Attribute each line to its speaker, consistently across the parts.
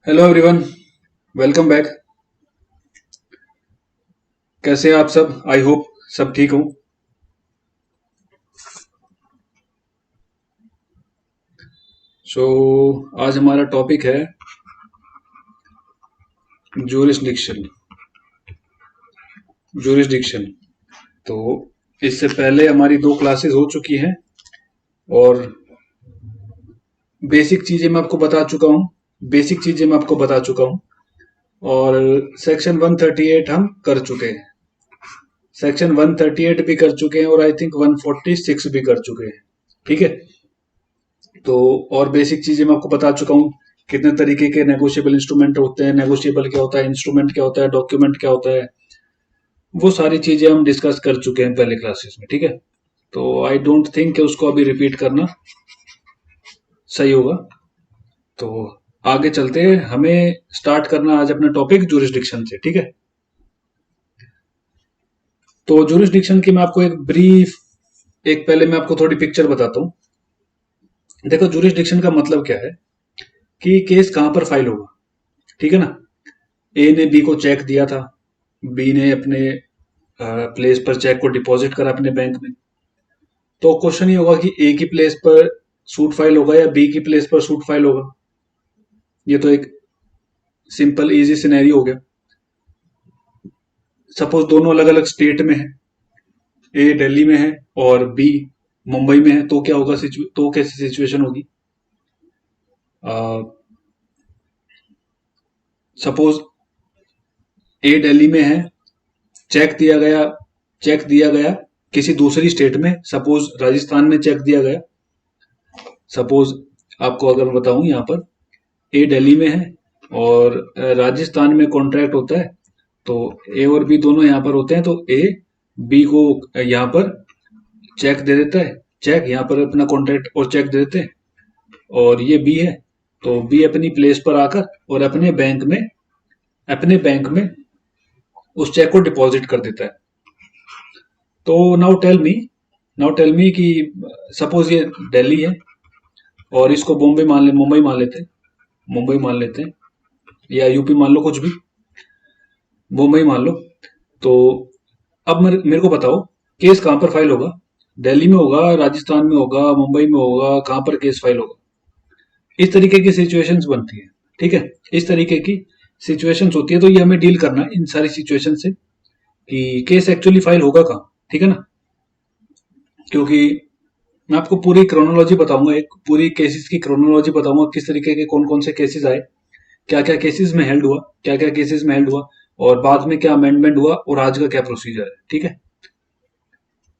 Speaker 1: Hello everyone. Welcome back. कैसे हैं आप सब? आई होप सब ठीक हो। सो आज हमारा टॉपिक है जूरिसडिक्शन। जूरिसडिक्शन। तो इससे पहले हमारी दो क्लासेस हो चुकी हैं और बेसिक चीजें मैं आपको बता चुका हूँ। बेसिक चीजें मैं आपको बता चुका हूँ और सेक्शन 138 हम कर चुके हैं। सेक्शन 138 भी कर चुके हैं और आई थिंक 146 भी कर चुके हैं। ठीक है। तो और बेसिक चीजें मैं आपको बता चुका हूँ। कितने तरीके के नेगोशिएबल इंस्ट्रूमेंट होते हैं, नेगोशिएबल क्या होता है, इंस्ट्रूमेंट क्या होता है, डॉक्यूमेंट क्या होता है, वो सारी चीजें हम डिस्कस कर चुके हैं पहले क्लासेस में। ठीक है। तो आई डोंट थिंक कि उसको अभी रिपीट करना सही होगा। तो आगे चलते हैं। हमें स्टार्ट करना आज अपना टॉपिक जुरिस्डिक्शन से। ठीक है। तो जुरिस्डिक्शन की मैं आपको एक ब्रीफ, एक पहले मैं आपको थोड़ी पिक्चर बताता हूँ। देखो, जुरिस्डिक्शन का मतलब क्या है कि केस कहाँ पर फाइल होगा। ठीक है ना। ए ने बी को चेक दिया था, बी ने अपने प्लेस पर चेक को डिपॉजिट करा अपने बैंक में। तो क्वेश्चन ये होगा कि ए की प्लेस पर सूट फाइल होगा या बी की प्लेस पर सूट फाइल होगा। ये तो एक सिंपल इजी सिनेरियो हो गया। सपोज दोनों अलग अलग स्टेट में है, ए दिल्ली में है और बी मुंबई में है, तो क्या होगा? तो कैसी सिचुएशन होगी? सपोज ए दिल्ली में है, चेक दिया गया, चेक दिया गया किसी दूसरी स्टेट में, सपोज राजस्थान में चेक दिया गया। सपोज आपको अगर मैं बताऊं, यहाँ पर ए दिल्ली में है और राजस्थान में कॉन्ट्रैक्ट होता है। तो ए और बी दोनों यहाँ पर होते हैं, तो ए बी को यहाँ पर चेक दे देता है, चेक यहाँ पर अपना कॉन्ट्रैक्ट और चेक दे देते हैं। और ये बी है, तो बी अपनी प्लेस पर आकर और अपने बैंक में उस चेक को डिपॉजिट कर देता है। तो नाउ टेल मी कि सपोज ये दिल्ली है और इसको बॉम्बे मान ले, मुंबई मान लेते हैं या यूपी मान लो, कुछ भी। मुंबई मान लो। तो अब मेरे को बताओ, केस कहाँ पर फाइल होगा? दिल्ली में होगा, राजस्थान में होगा, मुंबई में होगा, कहाँ पर केस फाइल होगा? इस तरीके की सिचुएशंस बनती है। ठीक है। इस तरीके की सिचुएशंस होती है, तो ये हमें डील करना है इन सारी सिचुएशन से कि केस एक्चुअली फाइल होगा कहाँ। ठीक है ना। क्योंकि मैं आपको पूरी क्रोनोलॉजी बताऊंगा, एक पूरी केसेस की क्रोनोलॉजी बताऊंगा, किस तरीके के कौन कौन से केसेस आए, क्या क्या केसेस में हेल्ड हुआ, क्या क्या केसेस में हेल्ड हुआ और बाद में क्या अमेंडमेंट हुआ और आज का क्या प्रोसीजर है। ठीक है।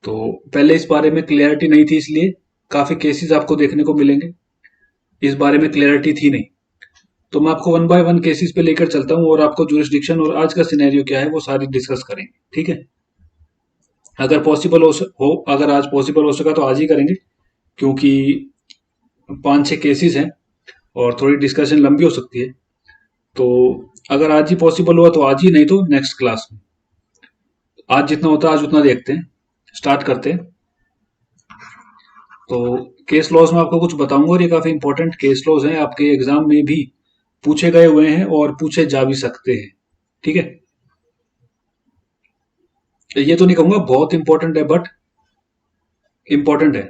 Speaker 1: तो पहले इस बारे में क्लियरिटी नहीं थी, इसलिए काफी केसेस आपको देखने को मिलेंगे। इस बारे में क्लियरिटी थी नहीं, तो मैं आपको वन बाय वन केसेस पे लेकर चलता हूँ और आपको जुरिस्डिक्शन और आज का सिनेरियो क्या है वो सारी डिस्कस करेंगे। ठीक है। अगर पॉसिबल हो, अगर आज पॉसिबल हो सका तो आज ही करेंगे, क्योंकि 5-6 केसेस हैं और थोड़ी डिस्कशन लंबी हो सकती है। तो अगर आज ही पॉसिबल हुआ तो आज ही, नहीं तो नेक्स्ट क्लास में। आज जितना होता है आज उतना देखते हैं, स्टार्ट करते हैं। तो केस लॉज में आपको कुछ बताऊंगा और ये काफी इंपॉर्टेंट केस लॉज हैं, आपके एग्जाम में भी पूछे गए हुए हैं और पूछे जा भी सकते हैं। ठीक है। ये तो नहीं कहूंगा बहुत इंपॉर्टेंट है, बट इंपॉर्टेंट है।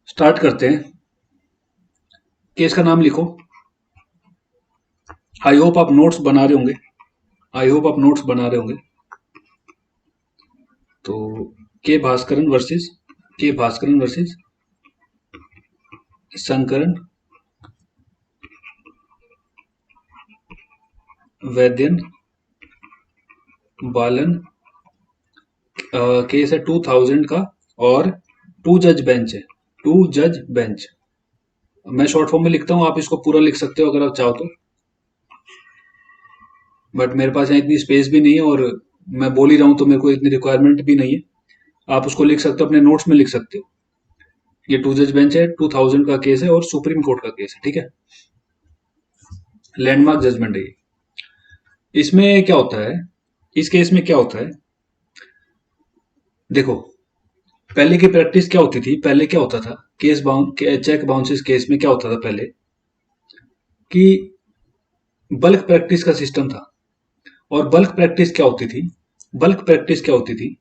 Speaker 1: स्टार्ट करते हैं। केस का नाम लिखो। आई होप आप नोट्स बना रहे होंगे। आई होप आप नोट्स बना रहे होंगे। तो के भास्करन वर्सेस शंकरन वैद्यन बालन। केस है 2000 का और टू जज बेंच है। टू जज बेंच। मैं शॉर्ट फॉर्म में लिखता हूँ, आप इसको पूरा लिख सकते हो अगर आप चाहो तो, बट मेरे पास यहाँ इतनी स्पेस भी नहीं है और मैं बोल ही रहा हूँ तो मेरे को इतनी रिक्वायरमेंट भी नहीं है। आप उसको लिख सकते हो, अपने नोट्स में लिख सकते हो। ये टू जज बेंच है, 2000 का केस है और सुप्रीम कोर्ट का केस है। ठीक है। लैंडमार्क जजमेंट है ये। इसमें क्या होता है, इस केस में क्या होता है, देखो, पहले की प्रैक्टिस क्या होती थी, पहले क्या होता था, चेक बाउंसेस केस में क्या होता था पहले कि बल्क प्रैक्टिस का सिस्टम था। और बल्क प्रैक्टिस क्या होती थी? बल्क प्रैक्टिस क्या होती थी?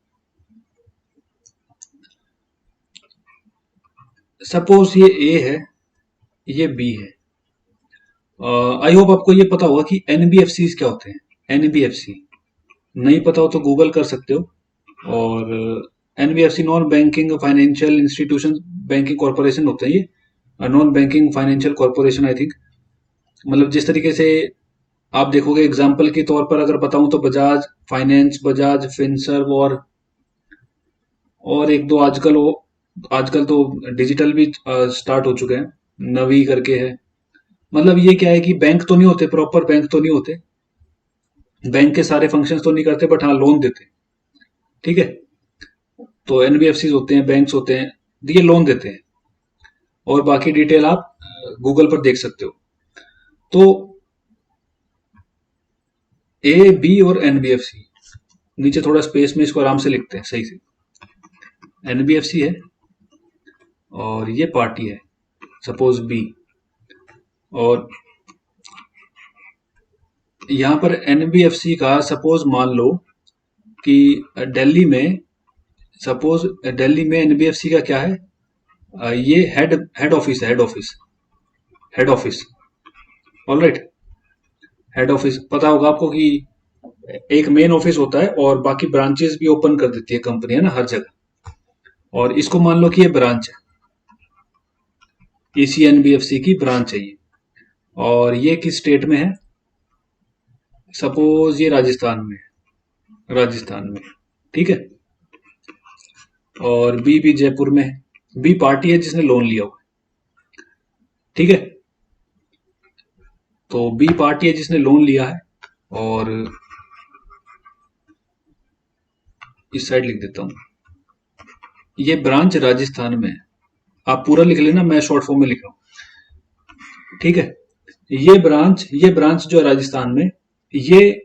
Speaker 1: सपोज ये ए है, ये बी है। आई होप आपको ये पता होगा कि एनबीएफसी क्या होते हैं। एनबीएफसी नहीं पता हो तो गूगल कर सकते हो। और NBFC non banking financial institution banking corporation होते हैं ये, non banking financial corporation I think. मतलब जिस तरीके से आप देखोगे, एग्जाम्पल के तौर पर अगर बताऊं तो बजाज फाइनेंस, बजाज फिनसर्व, और एक दो आजकल वो, आजकल तो डिजिटल भी स्टार्ट हो चुके हैं, नवी करके है। मतलब ये क्या है कि बैंक तो नहीं होते, प्रॉपर बैंक तो नहीं होते, बैंक के सारे फंक्शंस तो नहीं करते, बट हाँ लोन देते हैं। ठीक है, तो एनबीएफसी होते हैं, बैंक्स होते हैं, ये लोन देते हैं। और बाकी डिटेल आप गूगल पर देख सकते हो। तो ए बी और एनबीएफसी, नीचे थोड़ा स्पेस में इसको आराम से लिखते हैं सही से। एनबीएफसी है और ये पार्टी है, सपोज बी। और यहां पर एनबीएफसी का सपोज मान लो कि दिल्ली में, सपोज दिल्ली में एनबीएफसी का क्या है, ये हेड हेड ऑफिस है, head office, head office. Alright, head office पता होगा आपको कि एक मेन ऑफिस होता है और बाकी ब्रांचेस भी ओपन कर देती है कंपनी, है ना, हर जगह। और इसको मान लो कि ये ब्रांच है, इसी एनबीएफसी की ब्रांच है ये। और ये किस स्टेट में है? सपोज ये राजस्थान में है, राजस्थान में। ठीक है, और बी भी जयपुर में है। बी पार्टी है जिसने लोन लिया हुआ है। ठीक है, तो बी पार्टी है जिसने लोन लिया है। और इस साइड लिख देता हूं, ये ब्रांच राजस्थान में है। आप पूरा लिख लेना, मैं शॉर्ट फॉर्म में लिख रहा हूं। ठीक है, ये ब्रांच जो है राजस्थान में, ये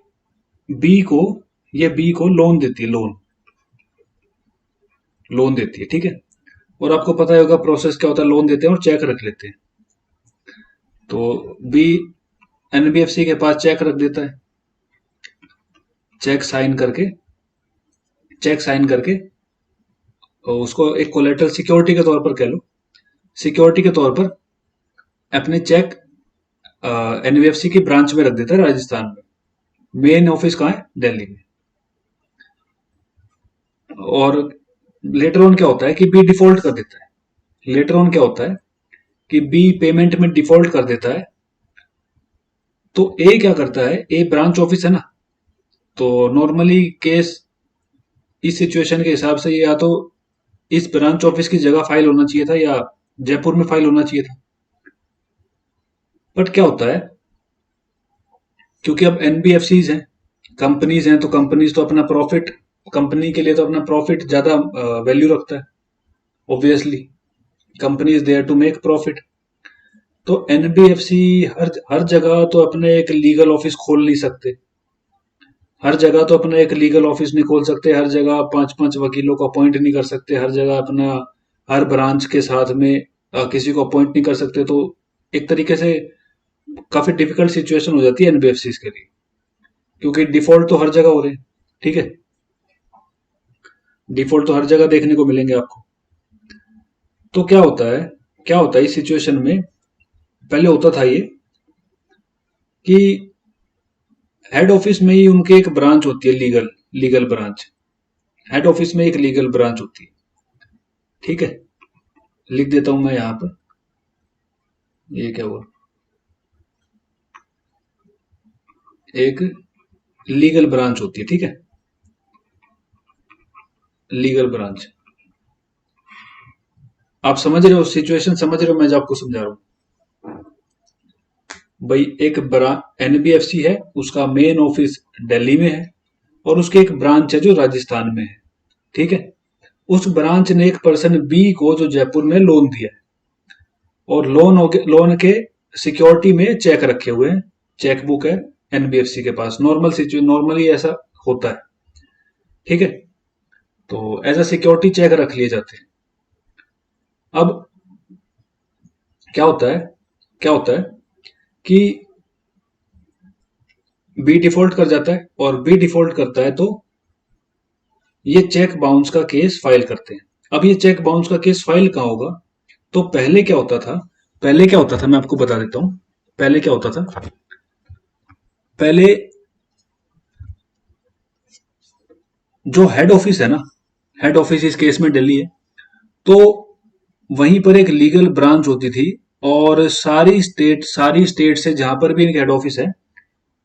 Speaker 1: बी को ये बी को लोन देती है, लोन लोन देती है। ठीक है, और आपको पता ही होगा प्रोसेस क्या होता है, लोन देते हैं और चेक रख लेते हैं। तो बी एनबीएफसी के पास चेक रख देता है, चेक साइन करके, चेक साइन करके और उसको एक कोलेटरल सिक्योरिटी के तौर पर कह लो, सिक्योरिटी के तौर पर अपने चेक एनबीएफसी की ब्रांच में रख देता है राजस्थान में। मेन ऑफिस कहाँ है? दिल्ली में। और लेटर ऑन क्या होता है कि बी डिफॉल्ट कर देता है। लेटर ऑन क्या होता है कि बी पेमेंट में डिफॉल्ट कर देता है। तो ए क्या करता है, ए ब्रांच ऑफिस है ना, तो नॉर्मली केस इस सिचुएशन के हिसाब से ये या तो इस ब्रांच ऑफिस की जगह फाइल होना चाहिए था या जयपुर में फाइल होना चाहिए था। बट क्या होता है, क्योंकि अब एनबीएफसीज हैं, कंपनीज हैं, तो कंपनीज तो अपना प्रॉफिट, कंपनी के लिए तो अपना प्रॉफिट ज्यादा वैल्यू रखता है, obviously. Company is there to make profit. तो एनबीएफसी हर हर जगह तो अपने एक लीगल ऑफिस खोल नहीं सकते, हर जगह तो अपना एक लीगल ऑफिस नहीं खोल सकते, हर जगह पांच पांच वकीलों को अपॉइंट नहीं कर सकते, हर जगह अपना हर ब्रांच के साथ में किसी को अपॉइंट नहीं कर सकते। तो एक तरीके से काफी डिफिकल्ट सिचुएशन हो जाती है एनबीएफसी के लिए, क्योंकि डिफॉल्ट तो हर जगह हो रहे हैं। ठीक है, डिफॉल्ट तो हर जगह देखने को मिलेंगे आपको। तो क्या होता है इस सिचुएशन में, पहले होता था ये कि हेड ऑफिस में ही उनके एक ब्रांच होती है, legal legal branch. Head office में एक लीगल ब्रांच होती है। ठीक है, लिख देता हूं मैं यहां पर, ये क्या हुआ, एक लीगल ब्रांच होती है। ठीक है, लीगल ब्रांच। आप समझ रहे हो सिचुएशन, समझ रहे हो मैं जो आपको समझा रहा हूं? भाई एक एनबीएफसी है, उसका मेन ऑफिस दिल्ली में है और उसकी एक ब्रांच है जो राजस्थान में है। ठीक है, उस ब्रांच ने एक पर्सन बी को जो जयपुर में लोन दिया है, और लोन के सिक्योरिटी में चेक रखे हुए हैं, चेक बुक है एनबीएफसी के पास। नॉर्मली ऐसा होता है। ठीक है, तो एज अ सिक्योरिटी चेक रख लिए जाते हैं। अब क्या होता है क्या होता है कि बी डिफॉल्ट कर जाता है, और बी डिफॉल्ट करता है तो ये चेक बाउंस का केस फाइल करते हैं। अब ये चेक बाउंस का केस फाइल कहाँ होगा? तो पहले क्या होता था, मैं आपको बता देता हूं। पहले क्या होता था, पहले जो हेड ऑफिस है ना, हेड ऑफिस इस केस में दिल्ली है, तो वहीं पर एक लीगल ब्रांच होती थी, और सारी स्टेट से जहां पर भी इनका हेड ऑफिस है,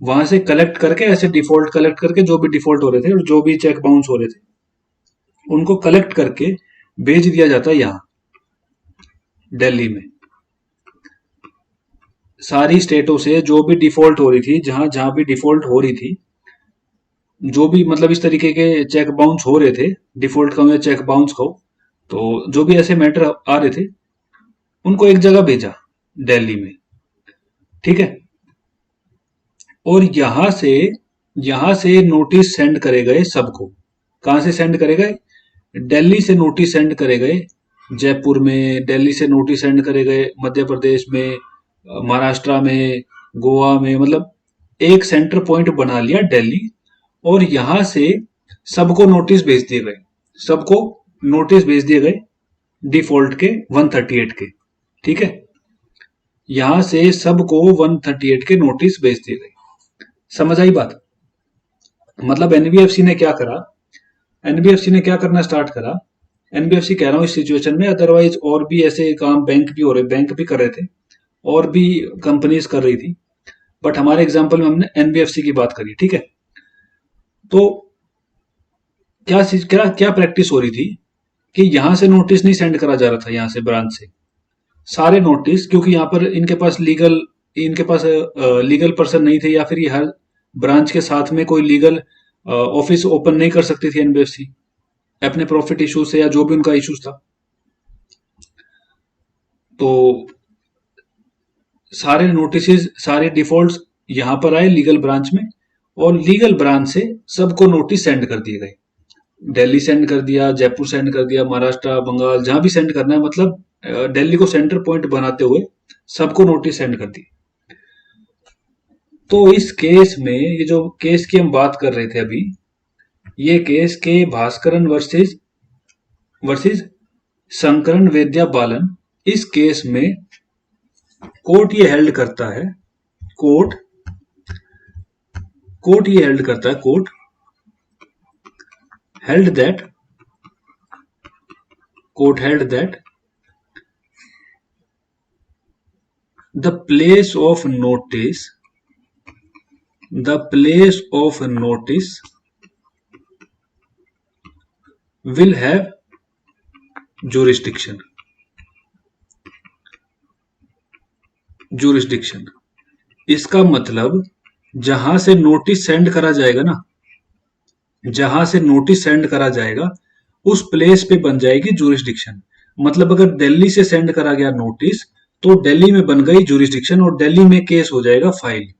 Speaker 1: वहां से कलेक्ट करके, ऐसे डिफॉल्ट कलेक्ट करके, जो भी डिफॉल्ट हो रहे थे और जो भी चेक बाउंस हो रहे थे, उनको कलेक्ट करके भेज दिया जाता है यहाँ दिल्ली में। सारी स्टेटों से जो भी डिफॉल्ट हो रही थी, जहां जहां भी डिफॉल्ट हो रही थी, जो भी मतलब इस तरीके के चेक बाउंस हो रहे थे, डिफॉल्ट का या चेक बाउंस का, तो जो भी ऐसे मैटर आ रहे थे, उनको एक जगह भेजा, दिल्ली में। ठीक है। और यहां से नोटिस सेंड करे गए सबको। कहां से सेंड करे गए? दिल्ली से नोटिस सेंड करे गए जयपुर में, दिल्ली से नोटिस सेंड करे गए मध्य प्रदेश में, महाराष्ट्र में, गोवा में, मतलब एक सेंटर पॉइंट बना लिया दिल्ली, और यहां से सबको नोटिस भेज दिए गए। सबको नोटिस भेज दिए गए डिफॉल्ट के 138 के। ठीक है। यहां से सबको 138 के नोटिस भेज दिए गए। समझ आई बात? मतलब एनबीएफसी ने क्या करा, एनबीएफसी ने क्या करना स्टार्ट करा, एनबीएफसी कह रहा हूं इस सिचुएशन में, अदरवाइज और भी ऐसे काम बैंक भी हो रहे, बैंक भी कर रहे थे, और भी कंपनीज कर रही थी, बट हमारे एग्जांपल में हमने एनबीएफसी की बात करी। ठीक है। तो क्या क्या प्रैक्टिस हो रही थी कि यहां से नोटिस नहीं सेंड करा जा रहा था, यहां से ब्रांच से सारे नोटिस, क्योंकि यहाँ पर इनके पास लीगल पर्सन नहीं थे, या फिर ये हर ब्रांच के साथ में कोई लीगल ऑफिस ओपन नहीं कर सकती थी एनबीएफसी अपने प्रॉफिट इशू से, या जो भी उनका इश्यूज था। तो सारे नोटिस, सारे डिफॉल्ट्स यहां पर आए लीगल ब्रांच में, और लीगल ब्रांच से सबको नोटिस सेंड कर दिए गए। दिल्ली सेंड कर दिया, जयपुर सेंड कर दिया, महाराष्ट्र, बंगाल, जहां भी सेंड करना है, मतलब दिल्ली को सेंटर पॉइंट बनाते हुए सबको नोटिस सेंड कर दी। तो इस केस में, ये जो केस की हम बात कर रहे थे अभी, ये केस के भास्करन वर्सेस शंकरन वेद्या बालन, इस केस में कोर्ट ये हेल्ड करता है, कोर्ट ये हेल्ड करता है, court held that the place of notice will have jurisdiction. इसका मतलब जहां से नोटिस सेंड करा जाएगा ना, जहां से नोटिस सेंड करा जाएगा, उस प्लेस पे बन जाएगी जुरिस्डिक्शन। मतलब अगर दिल्ली से सेंड करा गया नोटिस, तो दिल्ली में बन गई जुरिस्डिक्शन, और दिल्ली में केस हो जाएगा फाइल।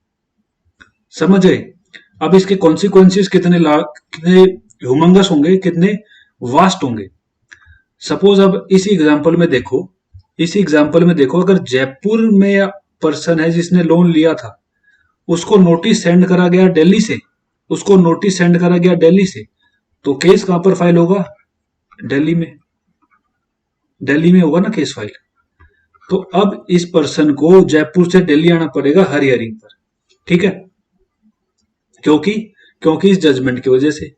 Speaker 1: समझ गए? अब इसके कॉन्सिक्वेंसेस कितने ह्यूमंगस होंगे, कितने वास्ट होंगे। सपोज अब इसी एग्जांपल में देखो, अगर जयपुर में पर्सन है जिसने लोन लिया था, उसको नोटिस सेंड करा गया दिल्ली से, तो केस कहां पर फाइल होगा? दिल्ली में होगा ना केस फाइल। तो अब इस पर्सन को जयपुर से दिल्ली आना पड़ेगा हर हियरिंग पर। ठीक है। क्योंकि इस जजमेंट की वजह से।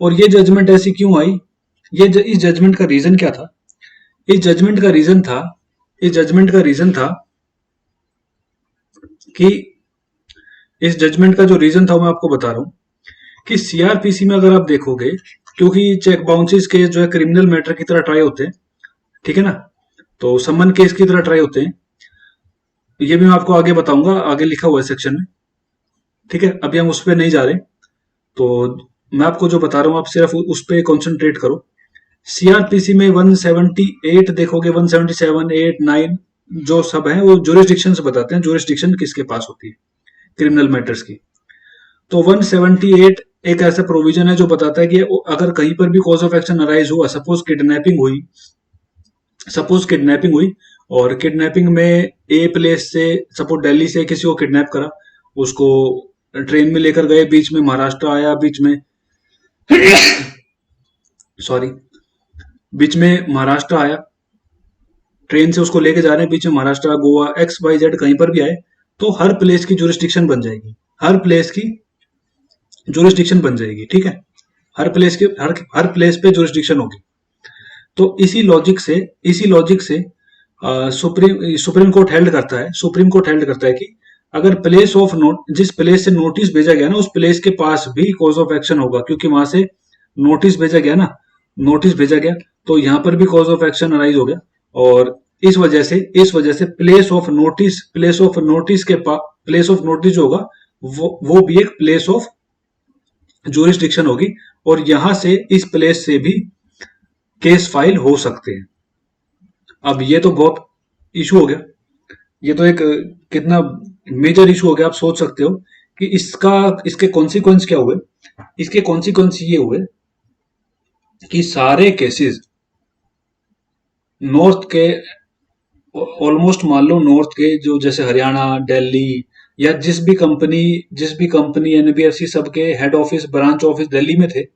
Speaker 1: और ये जजमेंट ऐसी क्यों आई? इस जजमेंट का रीजन क्या था? इस जजमेंट का रीजन था कि इस जजमेंट का जो रीजन था, मैं आपको बता रहा हूं कि सीआरपीसी में अगर आप देखोगे, क्योंकि चेक बाउंसेस केस जो है क्रिमिनल मैटर की तरह ट्राई होते हैं, ठीक है ना, तो समन केस की तरह ट्राई होते हैं। ये भी मैं आपको आगे बताऊंगा, आगे लिखा हुआ है सेक्शन में। ठीक है। अभी हम उस पर नहीं जा रहे, तो मैं आपको जो बता रहा हूं, आप सिर्फ उस पर कॉन्सेंट्रेट करो। सीआरपीसी में 178 देखोगे, 177, 8, 9 जो सब है, वो ज्यूरिसडिक्शन से बताते हैं, ज्यूरिसडिक्शन किसके पास होती है क्रिमिनल मैटर्स की। तो 178 एक ऐसा प्रोविजन है जो बताता है कि अगर कहीं पर भी कॉज ऑफ एक्शन अराइज हुआ, सपोज किडनैपिंग हुई, और किडनैपिंग में ए प्लेस से, सपोज दिल्ली से किसी को किडनैप करा, उसको ट्रेन में लेकर गए, बीच में महाराष्ट्र आया, बीच में सॉरी, बीच में महाराष्ट्र आया, ट्रेन से उसको लेके जा रहे हैं, बीच में Maharashtra, Goa, X Y Z कहीं पर भी आए, तो हर प्लेस की जुरिस्डिक्शन बन जाएगी, हर प्लेस की जुरिस्डिक्शन बन जाएगी, ठीक है, हर प्लेस पे जुरिस्डिक्शन होगी। तो इसी लॉजिक से सुप्रीम कोर्ट हेल्ड करता है, सुप्रीम कोर्ट हेल्ड करता है कि अगर प्लेस ऑफ नोट, जिस प्लेस से नोटिस भेजा गया ना, उस प्लेस के पास भी कॉज ऑफ एक्शन होगा, क्योंकि वहां से नोटिस भेजा गया ना, नोटिस भेजा गया, तो यहां पर भी कॉज ऑफ एक्शन अराइज हो गया। और इस वजह से प्लेस ऑफ नोटिस जो होगा, वो भी एक प्लेस ऑफ जुरिस्डिक्शन होगी, और यहां से, इस प्लेस से भी केस फाइल हो सकते हैं। अब ये तो बहुत इशू हो गया, ये तो एक कितना मेजर इशू हो गया। आप सोच सकते हो कि इसके कॉन्सिक्वेंस क्या हुए। इसके कॉन्सिक्वेंस ये हुए कि सारे केसेस नॉर्थ के, ऑलमोस्ट मान लो नॉर्थ के, जो जैसे हरियाणा, दिल्ली, या जिस भी कंपनी एनबीएफसी सबके head office, branch office Delhi में थे,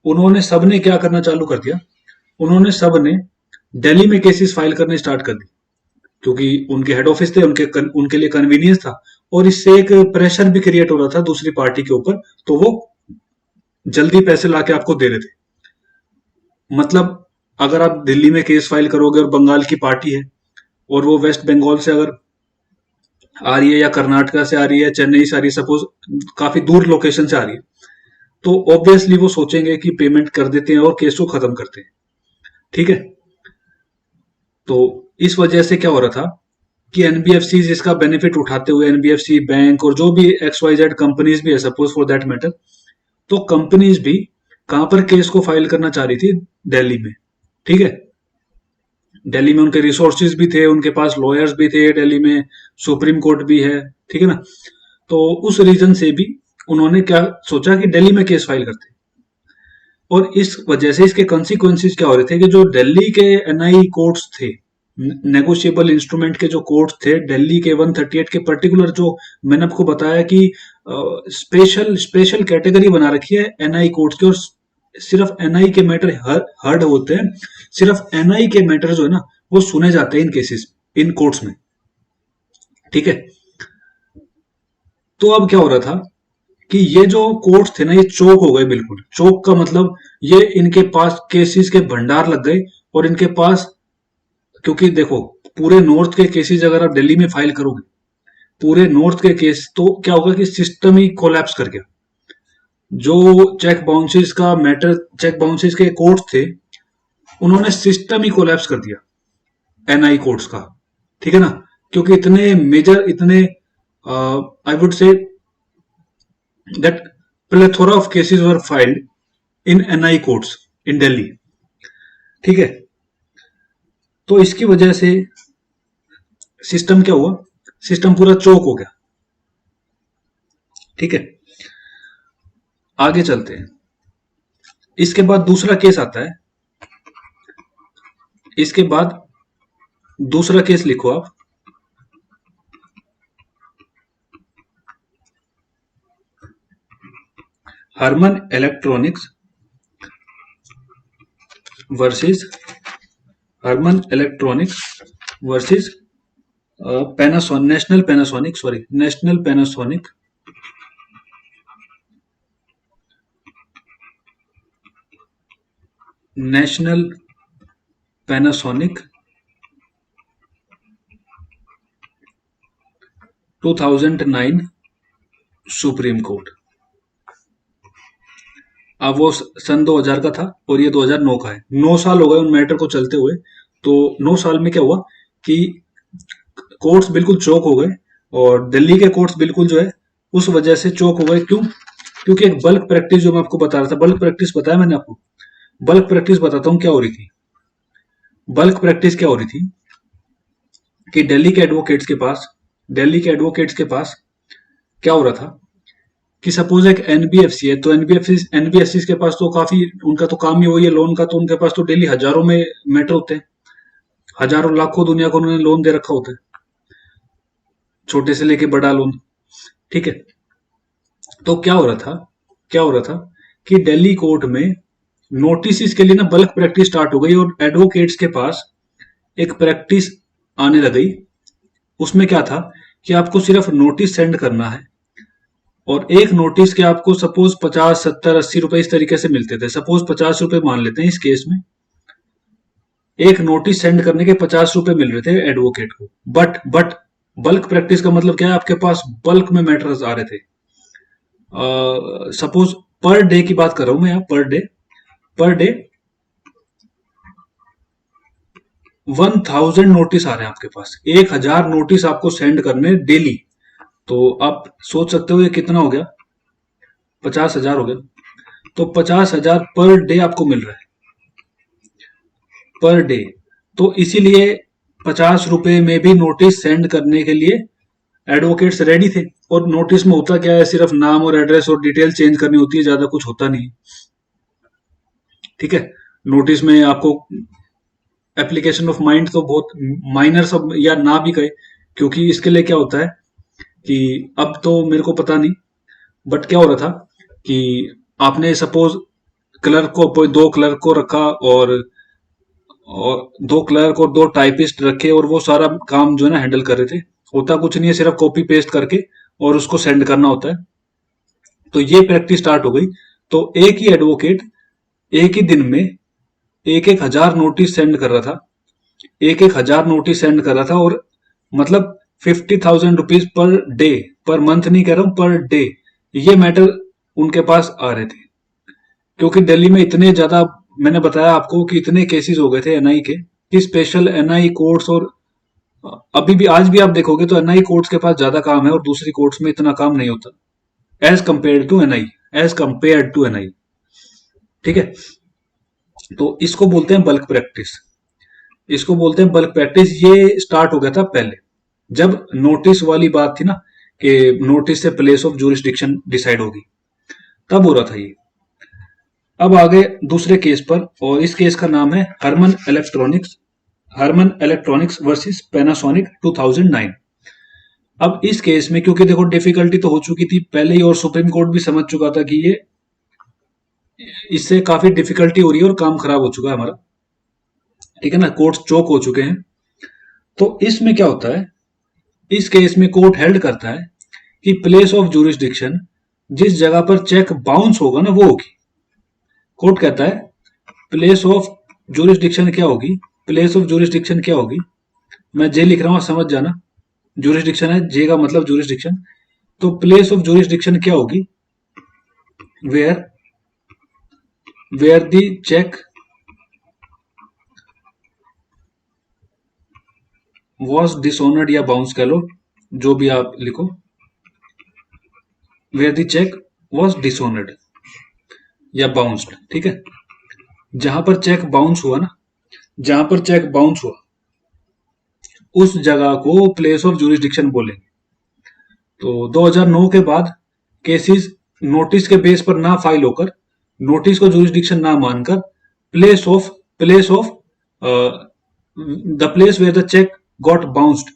Speaker 1: उन्होंने सबने क्या करना चालू कर दिया, उन्होंने सबने दिल्ली में केसेस फाइल करने स्टार्ट कर दी, क्योंकि उनके हेड ऑफिस थे, उनके लिए कन्वीनियंस था, और इससे एक प्रेशर भी क्रिएट हो रहा था दूसरी पार्टी के ऊपर, तो वो जल्दी पैसे लाके आपको दे रहे थे। मतलब अगर आप दिल्ली में केस फाइल करोगे और बंगाल की पार्टी है, और वो वेस्ट बंगाल से अगर आ रही है, या कर्नाटका से आ रही है, चेन्नई से आ रही है, सपोज काफी दूर लोकेशन से आ रही है, तो ऑब्वियसली वो सोचेंगे कि पेमेंट कर देते हैं और केस को खत्म करते हैं, ठीक है। तो इस वजह से क्या हो रहा था कि एनबीएफसी इसका बेनिफिट उठाते हुए, एनबीएफसी बैंक और जो भी एक्स वाई जेड कंपनीज भी है, सपोज फॉर दैट मैटर, तो कंपनीज भी कहां पर केस को फाइल करना चाह रही थी, दिल्ली में, ठीक है। दिल्ली में उनके रिसोर्सेज भी थे, उनके पास लॉयर्स भी थे, दिल्ली में सुप्रीम कोर्ट भी है, ठीक है ना। तो उस रीजन से भी उन्होंने क्या सोचा कि दिल्ली में केस फाइल करते, और इस वजह से इसके कॉन्सिक्वेंसेस क्या हो रहे थे कि जो दिल्ली के एनआई कोर्ट्स थे, नेगोशिएबल इंस्ट्रूमेंट के जो कोर्ट्स थे दिल्ली के 138 के, पर्टिकुलर जो मैंने आपको बताया कि स्पेशल स्पेशल कैटेगरी बना रखी है एनआई कोर्ट्स की, और सिर्फ एनआई के मैटर हर्ड होते हैं, सिर्फ एनआई के मैटर जो है ना, वो सुने जाते हैं इन केसेस, इन कोर्ट्स में, ठीक है। तो अब क्या हो रहा था कि ये जो कोर्ट्स थे ना, ये चौक हो गए, बिल्कुल चौक का मतलब ये इनके पास केसेस के भंडार लग गए, और इनके पास, क्योंकि देखो पूरे नॉर्थ के केसेस अगर आप दिल्ली में फाइल करोगे, पूरे नॉर्थ के केस, तो क्या होगा कि सिस्टम ही कोलैप्स कर गया। जो चेक बाउंसेस के कोर्ट्स थे, उन्होंने सिस्टम ही कोलैप्स कर दिया एनआई कोर्ट्स का, ठीक है ना। क्योंकि इतने मेजर, इतने I would say that plethora of cases were filed in NI courts in Delhi, ठीक है। तो इसकी वजह से सिस्टम क्या हुआ, सिस्टम पूरा चौक हो गया, ठीक है। आगे चलते हैं। इसके बाद दूसरा केस आता है, इसके बाद दूसरा केस लिखो आप, Harman Electronics versus Harman Electronics versus National Panasonic National Panasonic 2009 Supreme Court. अब वो सन 2000 का था और ये 2009 का है, 9 साल हो गए उन मैटर को चलते हुए। तो 9 साल में क्या हुआ कि कोर्ट्स बिल्कुल चौक हो गए, और दिल्ली के कोर्ट्स बिल्कुल जो है उस वजह से चौक हो गए। क्यों? क्योंकि एक बल्क प्रैक्टिस जो मैं आपको बता रहा था, बल्क प्रैक्टिस बताया मैंने आपको, बल्क प्रैक्टिस बताता हूं क्या हो रही थी। बल्क प्रैक्टिस क्या हो रही थी कि दिल्ली के एडवोकेट्स के पास क्या हो रहा था कि सपोज एक एनबीएफसी है, तो एनबीएफसी के पास तो काफी, उनका तो काम ही वही है लोन का, तो उनके पास तो डेली हजारों में मैटर होते हैं, हजारों लाखों दुनिया को उन्होंने लोन दे रखा होता है, छोटे से लेके बड़ा लोन। ठीक है। तो क्या हो रहा था कि दिल्ली कोर्ट में नोटिस के लिए ना बल्क प्रैक्टिस स्टार्ट हो गई, और एडवोकेट्स के पास एक प्रैक्टिस आने लग गई। उसमें क्या था कि आपको सिर्फ नोटिस सेंड करना है, और एक नोटिस के आपको सपोज 50 70 80 रुपए इस तरीके से मिलते थे। सपोज 50 रुपए मान लेते हैं इस केस में, एक नोटिस सेंड करने के 50 रुपए मिल रहे थे एडवोकेट को। बट बल्क प्रैक्टिस का मतलब क्या है, आपके पास बल्क में मैटर्स आ रहे थे। सपोज पर डे की बात कर रहा हूं मैं यहाँ, पर डे 1000 नोटिस आ रहे हैं आपके पास, 1000 नोटिस आपको सेंड करने डेली। तो आप सोच सकते हो ये कितना हो गया, 50,000 हो गया। तो 50,000 पर डे आपको मिल रहा है, पर डे। तो इसीलिए 50 रुपए में भी नोटिस सेंड करने के लिए एडवोकेट्स रेडी थे। और नोटिस में होता क्या है, सिर्फ नाम और एड्रेस और डिटेल चेंज करनी होती है, ज्यादा कुछ होता नहीं। ठीक है। नोटिस में आपको एप्लीकेशन ऑफ माइंड तो बहुत माइनर सब या ना भी कहे, क्योंकि इसके लिए क्या होता है कि अब तो मेरे को पता नहीं, बट क्या हो रहा था कि आपने सपोज क्लर्क को, दो क्लर्क को रखा, और दो क्लर्क और दो टाइपिस्ट रखे, और वो सारा काम जो है ना हैंडल कर रहे थे। होता कुछ नहीं है, सिर्फ कॉपी पेस्ट करके और उसको सेंड करना होता है। तो ये प्रैक्टिस स्टार्ट हो गई। तो एक ही एडवोकेट एक ही दिन में एक एक हजार नोटिस सेंड कर रहा था, एक एक हजार नोटिस सेंड कर रहा था। और मतलब 50,000 rupees per day, per month नहीं कह रहा हूं, पर डे, ये मैटर उनके पास आ रहे थे। क्योंकि दिल्ली में इतने ज्यादा, मैंने बताया आपको कि इतने केसेस हो गए थे एनआई के, कि स्पेशल एनआई कोर्ट्स, और अभी भी आज भी आप देखोगे तो एनआई कोर्ट्स के पास ज्यादा काम है, और दूसरी कोर्ट्स में इतना काम नहीं होता as compare to NI, as compare to NI. ठीक है। तो इसको बोलते हैं बल्क प्रैक्टिस, इसको बोलते हैं बल्क प्रैक्टिस। ये स्टार्ट हो गया था पहले, जब नोटिस वाली बात थी ना, कि नोटिस से प्लेस ऑफ जुरिस्डिक्शन डिसाइड होगी, तब हो रहा था ये। अब आगे दूसरे केस पर, और इस केस का नाम है हरमन इलेक्ट्रॉनिक्स वर्सेस पैनासोनिक 2009। अब इस केस में क्योंकि देखो डिफिकल्टी तो हो चुकी थी पहले ही, और सुप्रीम कोर्ट भी समझ चुका था कि ये इससे काफी डिफिकल्टी हो रही है और काम खराब हो चुका है हमारा। ठीक है ना, कोर्ट चोक हो चुके हैं। तो इसमें क्या होता है, इस केस में कोर्ट हेल्ड करता है कि प्लेस ऑफ जुरिस्डिक्शन, जिस जगह पर चेक बाउंस होगा ना वो होगी। कोर्ट कहता है प्लेस ऑफ जुरिस्डिक्शन क्या होगी, प्लेस ऑफ जुरिस्डिक्शन क्या होगी, मैं जे लिख रहा हूं समझ जाना, जुरिस्डिक्शन है, जे का मतलब जुरिस्डिक्शन। तो प्लेस ऑफ जुरिस्डिक्शन क्या होगी, where where the cheque was dishonoured, या बाउंस कह लो, जो भी आप लिखो, where the cheque was dishonoured या बाउंस्ड। ठीक है। जहां पर चेक बाउंस हुआ ना, जहां पर चेक बाउंस हुआ उस जगह को प्लेस ऑफ जुरिस्डिक्शन बोलेंगे। तो 2009 के बाद केसेस नोटिस के बेस पर ना फाइल होकर, नोटिस को जुरिस्डिक्शन ना मानकर, place of the place where the cheque got bounced,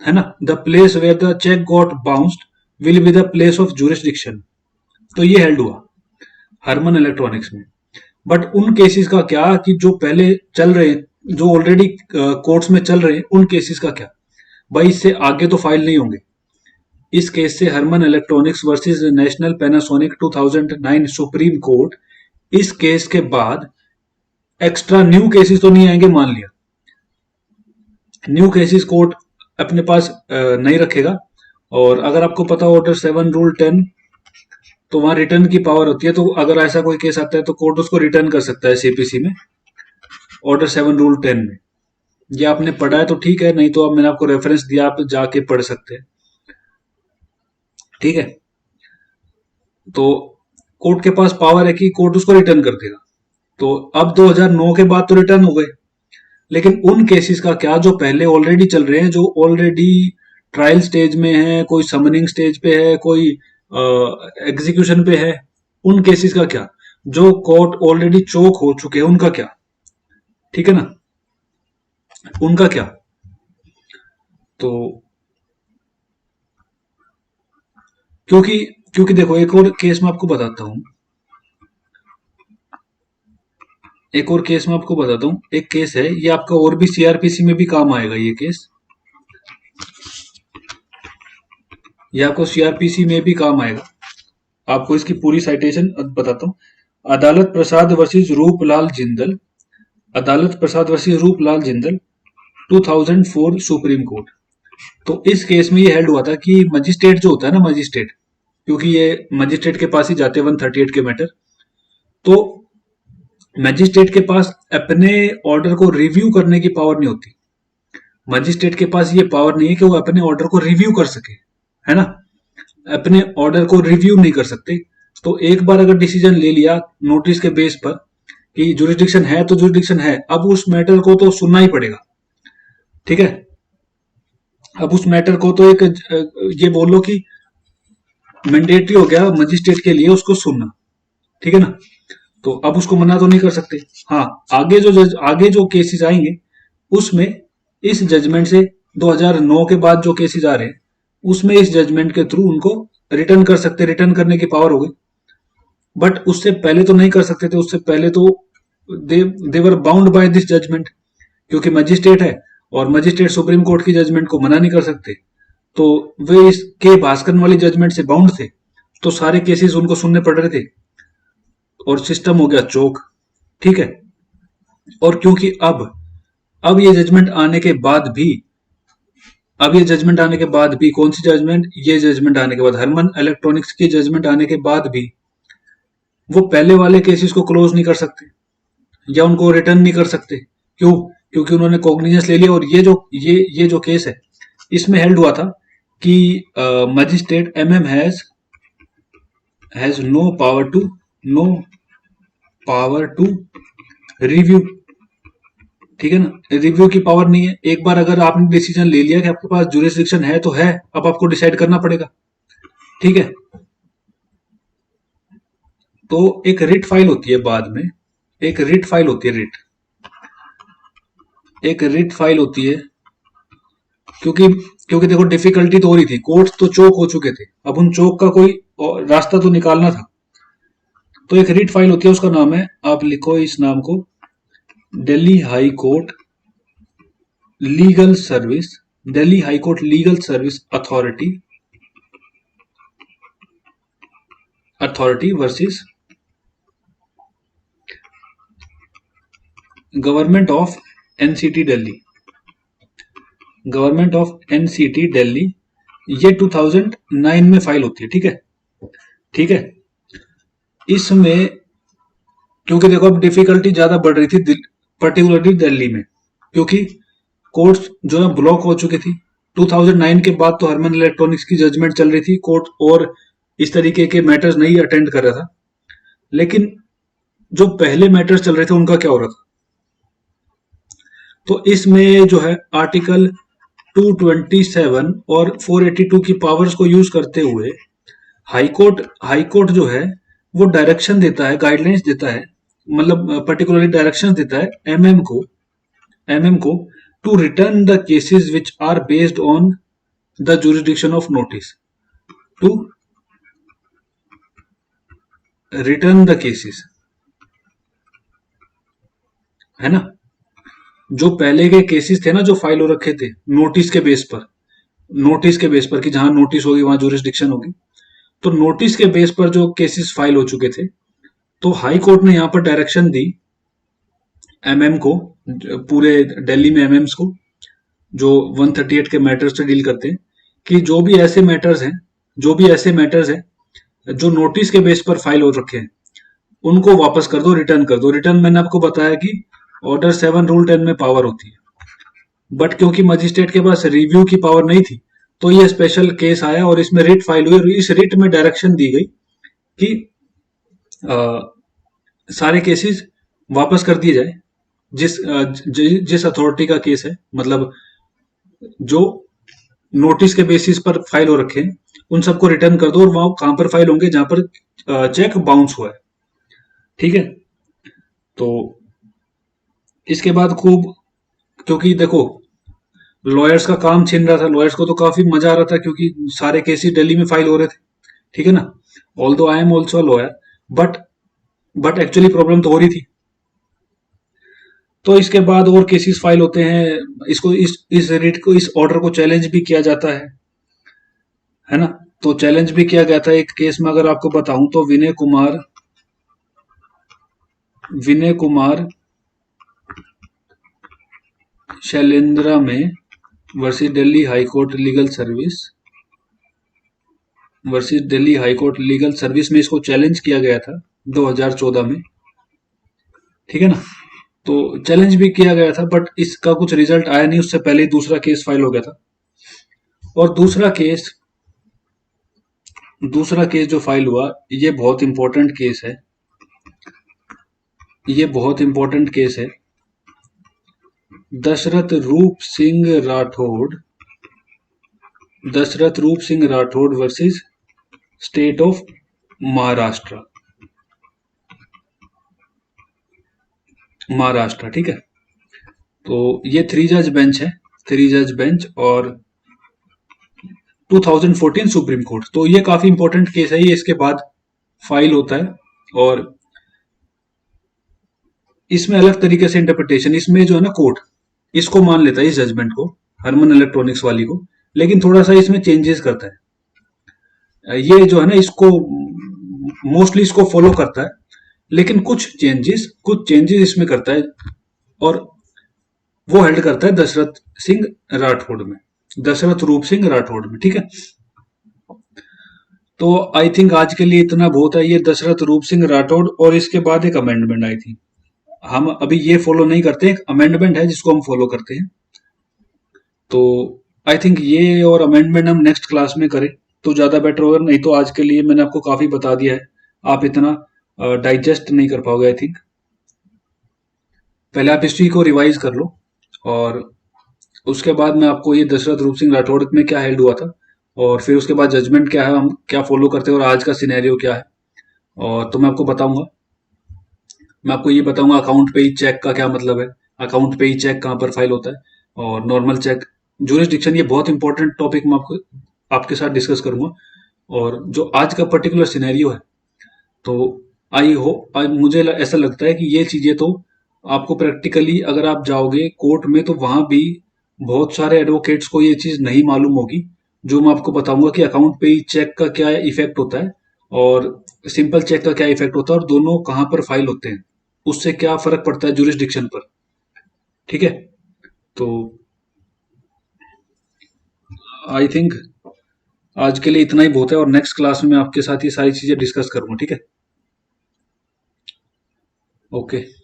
Speaker 1: है ना, the place where the cheque got bounced will be the place of jurisdiction. तो ये हेल्ड हुआ हरमन इलेक्ट्रॉनिक्स में। बट उन केसेस का क्या, कि जो पहले चल रहे, जो ऑलरेडी कोर्ट्स में चल रहे हैं, उन केसेस का क्या, भाई इससे आगे तो फाइल नहीं होंगे। इस केस से Harman Electronics versus National Panasonic 2009 Supreme Court, इस केस के बाद एक्स्ट्रा न्यू केसेस तो नहीं आएंगे, मान लिया न्यू केसेस कोर्ट अपने पास नहीं रखेगा। और अगर आपको पता हो ऑर्डर 7 रूल 10, तो वहां रिटर्न की पावर होती है। तो अगर ऐसा कोई केस आता है तो कोर्ट उसको रिटर्न कर सकता है सीपीसी में, ऑर्डर 7 रूल 10 में। ये आपने पढ़ा है तो ठीक है, नहीं तो अब मैंने आपको रेफरेंस दिया, आप जाके पढ़ सकते हैं। ठीक है। तो कोर्ट के पास पावर है कि कोर्ट उसको रिटर्न कर देगा। तो अब 2009 के बाद तो रिटर्न हो गए, लेकिन उन केसेस का क्या जो पहले ऑलरेडी चल रहे हैं, जो ऑलरेडी ट्रायल स्टेज में है, कोई समनिंग स्टेज पे है, कोई एग्जीक्यूशन पे है, उन केसेस का क्या, जो कोर्ट ऑलरेडी चोक हो चुके हैं उनका क्या। ठीक है ना। उनका क्या? तो क्योंकि क्योंकि देखो, एक और केस मैं आपको बताता हूँ। एक और केस मैं आपको बताता हूँ। एक केस है, ये आपका और भी सीआरपीसी में भी काम आएगा ये केस। ये आपको सीआरपीसी में भी काम आएगा। आपको इसकी पूरी साइटेशन बताता हूँ। अदालत Prasad versus Ruplal Jindal. Adalat Prasad versus Ruplal Jindal, 2004 supreme court. तो इस केस में ये हेल्ड हुआ था कि मजिस्ट्रेट जो होता है ना, मजिस्ट्रेट, क्योंकि ये मजिस्ट्रेट के पास ही जाते हैं 138 के मैटर। तो मजिस्ट्रेट के पास अपने ऑर्डर को रिव्यू करने की पावर नहीं होती। मजिस्ट्रेट के पास ये पावर नहीं है कि वो अपने ऑर्डर को रिव्यू कर सके, है ना। अपने ऑर्डर को रिव्यू नहीं कर सकते। तो एक बार अगर डिसीजन ले लिया नोटिस के बेस पर कि जुरिडिक्शन है तो जुरिडिक्शन है, अब उस मैटर को तो सुनना ही पड़ेगा। ठीक है। अब उस मैटर को तो एक ये बोलो कि मैंडेटरी हो गया मजिस्ट्रेट के लिए उसको सुनना। ठीक है ना। तो अब उसको मना तो नहीं कर सकते। हाँ, आगे जो केसेस आएंगे उसमें इस जजमेंट से 2009 के बाद जो केसेस आ रहे हैं उसमें इस जजमेंट के थ्रू उनको रिटर्न कर सकते, रिटर्न करने की पावर हो गई। बट उससे पहले तो नहीं कर सकते थे। उससे पहले तो they were bound by this judgment, क्योंकि मजिस्ट्रेट है और मजिस्ट्रेट सुप्रीम कोर्ट की जजमेंट को मना नहीं कर सकते। तो वे इसके भास्कर वाली जजमेंट से बाउंड थे। तो सारे केसेस उनको सुनने पड़ रहे थे और सिस्टम हो गया चोक। ठीक है। और क्योंकि अब ये जजमेंट आने के बाद भी, अब ये जजमेंट आने के बाद भी, कौन सी जजमेंट? ये जजमेंट आने के बाद, हरमन इलेक्ट्रॉनिक्स की जजमेंट आने के बाद भी वो पहले वाले केसेस को क्लोज नहीं कर सकते या उनको रिटर्न नहीं कर सकते। क्यों? क्योंकि उन्होंने कॉग्निजेंस ले लिया। और ये जो केस है इसमें हेल्ड हुआ था कि magistrate MM has no power to review. ठीक है ना। रिव्यू की पावर नहीं है। एक बार अगर आपने डिसीजन ले लिया कि आपके पास जुरिस्डिक्शन है तो है, अब आपको डिसाइड करना पड़ेगा। ठीक है। तो एक रिट फाइल होती है बाद में। एक रिट फाइल होती है, एक रिट फाइल होती है। क्योंकि क्योंकि देखो, डिफिकल्टी तो हो रही थी, कोर्ट तो चोक हो चुके थे, अब उन चोक का कोई रास्ता तो निकालना था। तो एक रिट फाइल होती है, उसका नाम है, आप लिखो इस नाम को, Delhi high court legal service, Delhi high court legal service authority versus government of NCT Delhi. Government of NCT Delhi, ये 2009 में फाइल होती है। ठीक है। ठीक है। इसमें क्योंकि देखो अब डिफिकल्टी ज्यादा बढ़ रही थी पर्टिकुलरली दिल्ली में, क्योंकि कोर्ट्स जो है ब्लॉक हो चुकी थी। 2009 के बाद तो हरमन इलेक्ट्रॉनिक्स की जजमेंट चल रही थी, कोर्ट और इस तरीके के मैटर्स नहीं अटेंड कर रहा था। लेकिन जो पहले मैटर्स चल रहे थे उनका क्या हो रहा था? तो इसमें जो है आर्टिकल 227 और 482 की पावर्स को यूज करते हुए हाई कोर्ट जो है वो डायरेक्शन देता है, गाइडलाइंस देता है, मतलब पर्टिकुलरली डायरेक्शन देता है एमएम को to return the cases which are based on the jurisdiction of notice, to return the cases, है ना। जो पहले के केसेस थे ना, जो फाइल हो रखे थे नोटिस के बेस पर, नोटिस के बेस पर कि जहां नोटिस होगी वहां जुरिस्डिक्शन होगी, तो नोटिस के बेस पर जो केसेस फाइल हो चुके थे, तो हाई कोर्ट ने यहां पर डायरेक्शन दी एमएम को, पूरे दिल्ली में एमएम्स को जो 138 के मैटर्स से डील करते हैं, कि जो भी ऐसे मैटर्स हैं जो नोटिस के बेस पर फाइल हो रखे हैं उनको वापस कर दो, रिटर्न कर दो। रिटर्न मैंने आपको बताया कि ऑर्डर 7 रूल 10 में पावर होती है। बट क्योंकि मजिस्ट्रेट के पास रिव्यू की पावर नहीं थी, तो ये स्पेशल केस आया और इसमें रिट फाइल हुई और इस रिट में डायरेक्शन दी गई कि सारे केसेस वापस कर दिए जाए। जिस अथॉरिटी का केस है, मतलब जो नोटिस के बेसिस पर फाइल हो रखे हैं, उन सबको रिटर्न कर दो और वहां कहां पर फाइल होंगे? जहां पर चेक बाउंस हुआ है। ठीक है। तो इसके बाद खूब क्योंकि देखो, लॉयर्स का काम छिन रहा था, लॉयर्स को तो काफी मजा आ रहा था क्योंकि सारे केसेस दिल्ली में फाइल हो रहे थे, ठीक है ना। ऑल दो I am also lawyer, but but actually problem तो हो रही थी। तो इसके बाद और केसेस फाइल होते हैं, इसको इस रेट को, इस ऑर्डर को चैलेंज भी किया जाता है ना। तो चैलेंज भी किया गया था एक केस में, अगर आपको बताऊं तो विनय कुमार शैलेंद्रा में versus Delhi high court legal service, में इसको चैलेंज किया गया था 2014 में, ठीक है ना। तो चैलेंज भी किया गया था, बट इसका कुछ रिजल्ट आया नहीं, उससे पहले ही दूसरा केस फाइल हो गया था। और दूसरा केस जो फाइल हुआ, ये बहुत इंपॉर्टेंट केस है, ये बहुत इंपॉर्टेंट केस है। दशरथ रूप Singh Rathore, versus state of Maharashtra, ठीक है। तो ये थ्री जज बेंच और 2014 सुप्रीम कोर्ट। तो ये काफी इंपॉर्टेंट केस है, ये इसके बाद फाइल होता है। और इसमें अलग तरीके से इंटरप्रिटेशन, इसमें जो है ना, कोर्ट इसको मान लेता है, इस जजमेंट को, हरमन इलेक्ट्रॉनिक्स वाली को, लेकिन थोड़ा सा इसमें चेंजेस करता है। ये जो है ना, इसको मोस्टली इसको फॉलो करता है, लेकिन कुछ चेंजेस इसमें करता है, और वो हेल्ड करता है दशरथ रूप सिंह राठौड़ में, ठीक है। तो आई थिंक आज के लिए इतना बहुत है, ये दशरथ रूप सिंह राठौड़, और इसके बाद एक अमेंडमेंट आई थी। हम अभी ये फॉलो नहीं करते, एक अमेंडमेंट है जिसको हम फॉलो करते हैं। तो आई थिंक ये और अमेंडमेंट हम नेक्स्ट क्लास में करें तो ज्यादा बेटर होगा, नहीं तो आज के लिए मैंने आपको काफी बता दिया है, आप इतना डाइजेस्ट नहीं कर पाओगे आई थिंक। पहले आप हिस्ट्री को रिवाइज कर लो, और उसके बाद मैं आपको ये दशरथ रूप सिंह राठौड़ में क्या हेल्ड हुआ था, और फिर उसके बाद जजमेंट क्या है, हम क्या फॉलो करते हैं, और आज का सिनेरियो क्या है, और तो मैं आपको बताऊंगा। मैं आपको ये बताऊंगा अकाउंट पे ही चेक का क्या मतलब है, अकाउंट पे ही चेक कहाँ पर फाइल होता है, और नॉर्मल चेक, जुरिस्डिक्शन, ये बहुत इंपॉर्टेंट टॉपिक मैं आपके साथ डिस्कस करूंगा। और जो आज का पर्टिकुलर सिनेरियो है, तो मुझे ऐसा लगता है कि ये चीजें तो आपको प्रैक्टिकली अगर आप जाओगे कोर्ट में तो वहां भी बहुत सारे एडवोकेट्स को ये चीज नहीं मालूम होगी, जो मैं आपको बताऊंगा कि अकाउंट पे ही चेक का क्या इफेक्ट होता है, और सिंपल चेक का क्या इफेक्ट होता है, और दोनों कहाँ पर फाइल होते हैं, उससे क्या फर्क पड़ता है जुरिस्डिक्शन पर, ठीक है। तो आई थिंक आज के लिए इतना ही बहुत है, और नेक्स्ट क्लास में मैं आपके साथ ये सारी चीजें डिस्कस करूंगा, ठीक है। ओके।